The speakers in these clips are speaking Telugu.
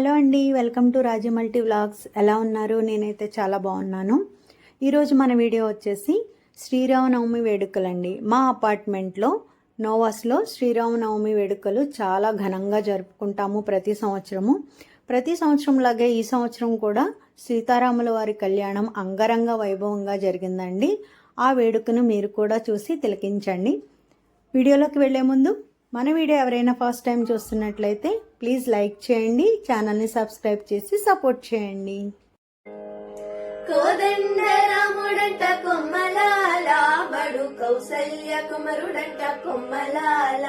హలో అండి, welcome to Raji multi vlogs. ఎలా ఉన్నారు? నేనైతే చాలా బాగున్నాను. ఈరోజు మన వీడియో వచ్చేసి శ్రీరామనవమి వేడుకలండి. మా అపార్ట్మెంట్లో నోవాస్లో శ్రీరామనవమి వేడుకలు చాలా ఘనంగా జరుపుకుంటాము ప్రతి సంవత్సరంలాగే ఈ సంవత్సరం కూడా సీతారాముల వారి కళ్యాణం అంగరంగ వైభవంగా జరిగిందండి. ఆ వేడుకను మీరు కూడా చూసి తిలకించండి. వీడియోలోకి వెళ్లే ముందు మన వీడియో ఎవరైనా ఫస్ట్ టైం చూస్తున్నట్లయితే ప్లీజ్ లైక్ చేయండి, ఛానల్ని సబ్స్క్రైబ్ చేసి సపోర్ట్ చేయండి. కోదండరాముడంట కొమ్మలాల, బడు కౌసల్య కుమరుడంట కొమ్మలాల,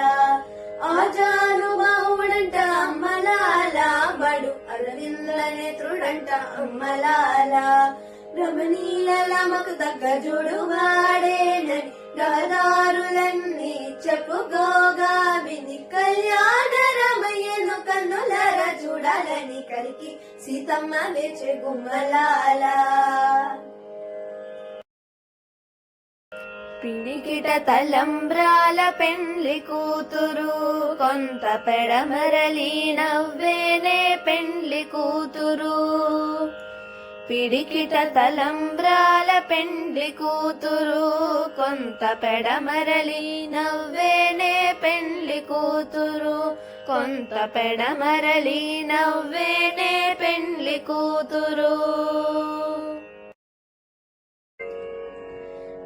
ఆజానుబాహుడంట అమ్మలాల, బడు అరవింద నేత్రుడంట అమ్మలాల, రమణీలమకు తగ్గ జోడువాడేనని రహదారులన్నీ చెప్పుకోగా విని కళ్యాణ రమయ్యను కన్నులర చూడాలని కలికి సీతమ్మ వేచే గుమ్మలాల. పిడికిట తలంబ్రాల పెండ్లి కూతురు, కొంత పెడమరలి నవ్వేనే పెండ్లి కూతురు. పిడికిట తలంబ్రాల పెండ్లి కూతురు, కొంత పెడమరలి నవ్వేనే పెండ్లి కూతురు, కొంత పెడమరలి నవ్వేనే పెండ్లి కూతురు.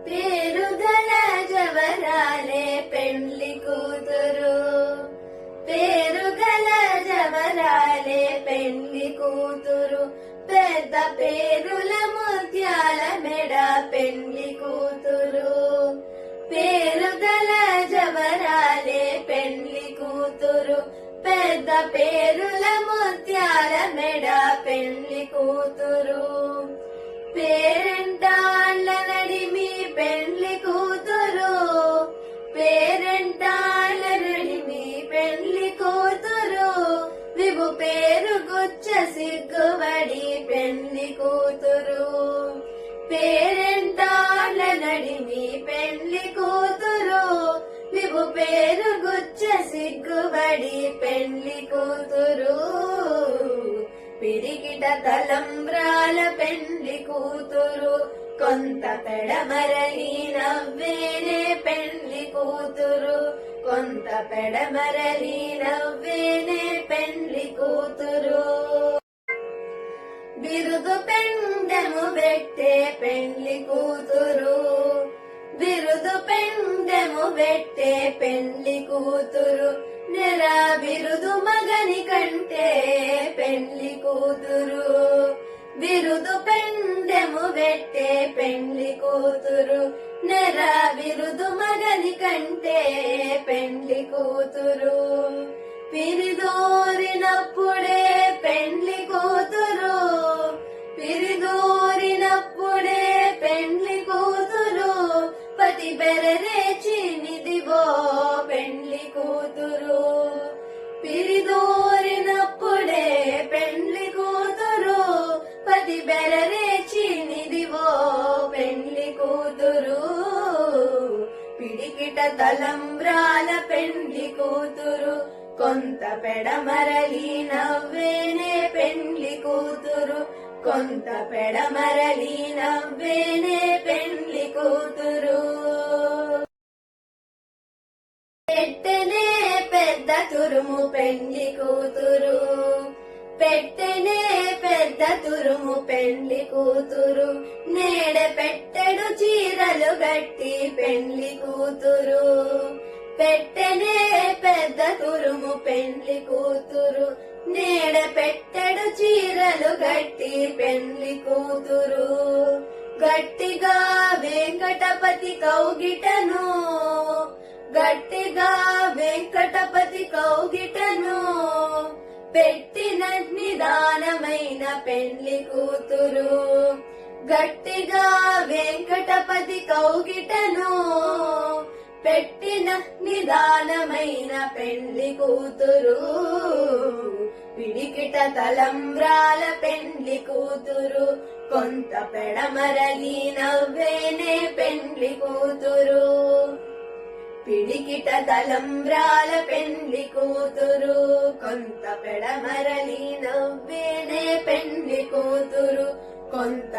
పేరుగల జవరాలే పెండ్లి కూతురు, పేరుగల జవరాలే పెండ్లి కూతురు, పెద్ద పేరుల ముత్యాల మెడ పెండ్లి కూతురు. పేరుగల జవరాలే పెండ్లి కూతురు, పెద్ద పేరుల ముత్యాల మెడ పెండ్లి కూతురు. పేరెంటాళ్ళ నడిమి పెండ్లి కూతురు, పేరెంటాళ్ళ నడిమి పెండ్లి కూతురు, విభు పేరు గుచ్చ సిగ్గుబడి పెండ్లి కూతురు. పేరెంటాళ్ళ నడిమి పెండ్లి కూతురు, విభు పేరు గుచ్చ సిగ్గుబడి పెండ్లి కూతురు. పిడికిట తలంబ్రాల పెండ్లి కూతురు, కొంత పెడమరలి నవ్వేనే పెండ్లి కూతురు, కొంత పెడమరలి నవ్వేనే పెండ్లి కూతురు. బిరుదు పెండెము పెట్టే పెండ్లి కూతురు, బిరుదు పెండెము పెట్టే పెండ్లి కూతురు, నెరా బిరుదు మగని కంటే పెండ్లి కూతురు. బిరుదు పెండెము పెట్టే పెండ్లి కూతురు, నెరా బిరుదు మగని కంటే పెండ్లి కూతురు. పిరిదోరినప్పుడే పెండ్లి కూతురు, పిరిదోరినప్పుడే పెండ్లి కూతురు, పతి బెరరేచి నిదివో పెండ్లి కూతురు. పిరిదోరినప్పుడే పెండ్లి కూతురు, పతి బెరరేచి నిదివో పెండ్లి కూతురు. పిడికిట తలంబ్రాల పెండ్లి కూతురు, కొంత పెడమరలి నవ్వేనే పెండ్లి కూతురు, కొంత పెడమరలి నవ్వేనే పెండ్లి కూతురు. పెట్టెనే పెద్ద తురుము పెండ్లి కూతురు, పెట్టెనే పెద్ద తురుము పెండ్లి కూతురు, నేడ పెట్టెడు చీరలు గట్టి పెండ్లి కూతురు. పెట్టెనే పెద్ద తురుము పెండ్లి కూతురు, నేడ పెట్టెడు చీరలు గట్టి పెండ్లి కూతురు. గట్టిగా వెంకటపతి కౌగిటను, గట్టిగా వెంకటపతి కౌగిటను, పెట్టిన నిదానమైన పెండ్లి కూతురు. గట్టిగా వెంకటపతి కౌగిటను, పెట్టిన నిదానమైన పెండ్లి కూతురు. పిడికిట తలంబ్రాల పెండ్లి కూతురు, కొంత పెడమరలి నవ్వేనే పెండ్లి కూతురు. పిడికిట తలంబ్రాల పెండ్లి కూతురు కొంత పెడమరలి నవ్వేనే పెండ్లి కూతురు కొంత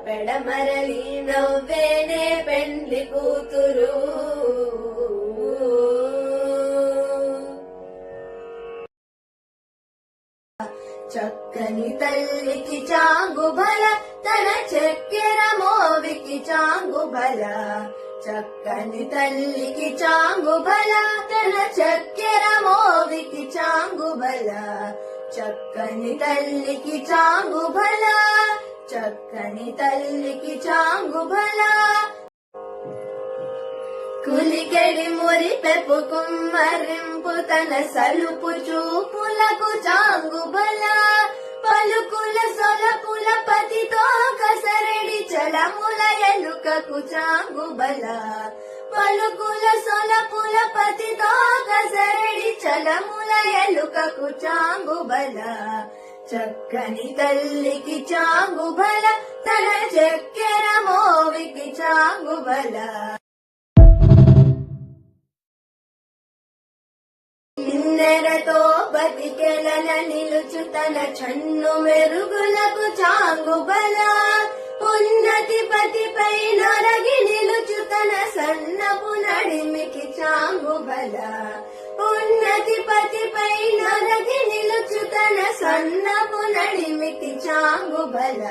పెడమరలి నవ్వేనే పెండ్లి కూతురు. చక్కని తల్లికి చాంగుబల తన చక్కెర మోవికి చాంగుబల చక్కని తల్లికి చాంగుబల తన చక్కెర మోవికి చాంగుబల చక్కని తల్లికి చాంగుబల చక్కని తల్లికి చాంగుబల కులికెడి మురిపెపు కుమ్మరింపు తన సలుపు చూపులకు చాంగుబల పలుకుల సొలపుల పతితో కసరడి చలముల ఎలుకకు చాంగుబల పలుకుల సొలపుల పతితో కసరడి చలముల ఎలుకకు చాంగుబల చక్కని తల్లికి చాంగుబల తన చక్కెర మోవికి చాంగుబల కిన్నెరతో బతికెలన నిలుచు తన చన్ను మెరుగులకు చాంగుబల ఉన్నతి పతిపై నొరగి నిలుచు తన సన్నపు నడిమికి చాంగుబల ఉన్నతి పతిపై నొరగి నిలుచు తన సన్నపు నడిమికి చాంగుబల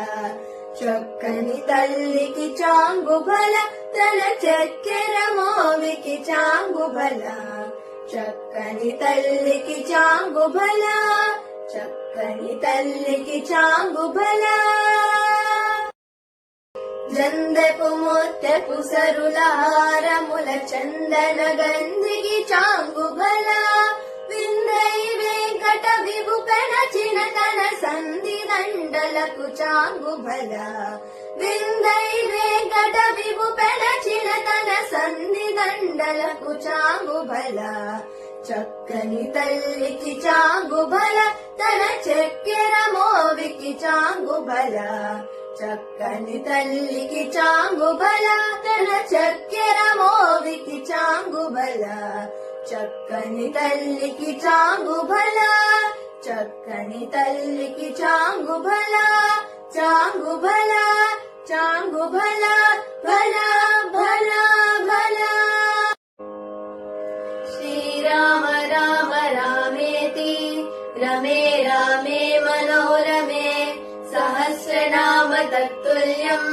చక్కని తల్లికి చాంగుబల తన చక్కెర మోవికి చాంగుబల చక్కని తల్లికి చాంగుబల చక్కని తల్లికి చాంగుబల జందెపు ముత్తెపు సరులహారముల చందన గంధికి చాంగుబల విందై వెంకట విభుపెన చినతన సంధి దండలకు చాంగుబల విందై వెంకట విభుపెన చినతన సంధి దండలకు చాంగుబల చక్కని తల్లికి చాంగుబల తన చక్కెర మోవికి చాంగుబల చక్కని తల్లికి చాంగుబల తన చక్కెర మోవికి చాంగుబల చక్కని తల్లికి చాంగుబల చక్కని తల్లికి చాంగుబల చాంగుబల చాంగుబల బల బల బల. శ్రీరామ రామ రామేతి రమే రామే మనోరమే సహస్రనామ తత్తుల్యం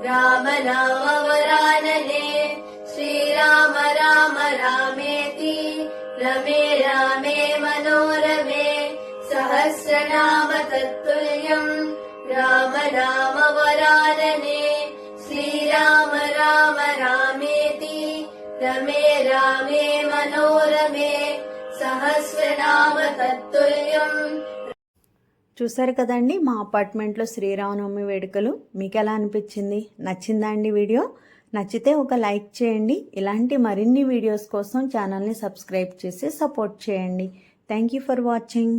రామ నామ వరాననే. శ్రీరామ రామ రామేతి రమే రామే మనోరమే సహస్రనామ తత్తుల్యం రామ నామ వరాననే. శ్రీరామ రామ రామేతి రమే రామే మనోరమే సహస్రనామ తత్తుల్యం. చూసారు కదండి మా అపార్ట్మెంట్లో శ్రీరామనవమి వేడుకలు. మీకు ఎలా అనిపించింది? నచ్చిందా అండి వీడియో? నచ్చితే ఒక లైక్ చేయండి. ఇలాంటి మరిన్ని వీడియోస్ కోసం ఛానల్ని సబ్స్క్రైబ్ చేసి సపోర్ట్ చేయండి. Thank you for watching.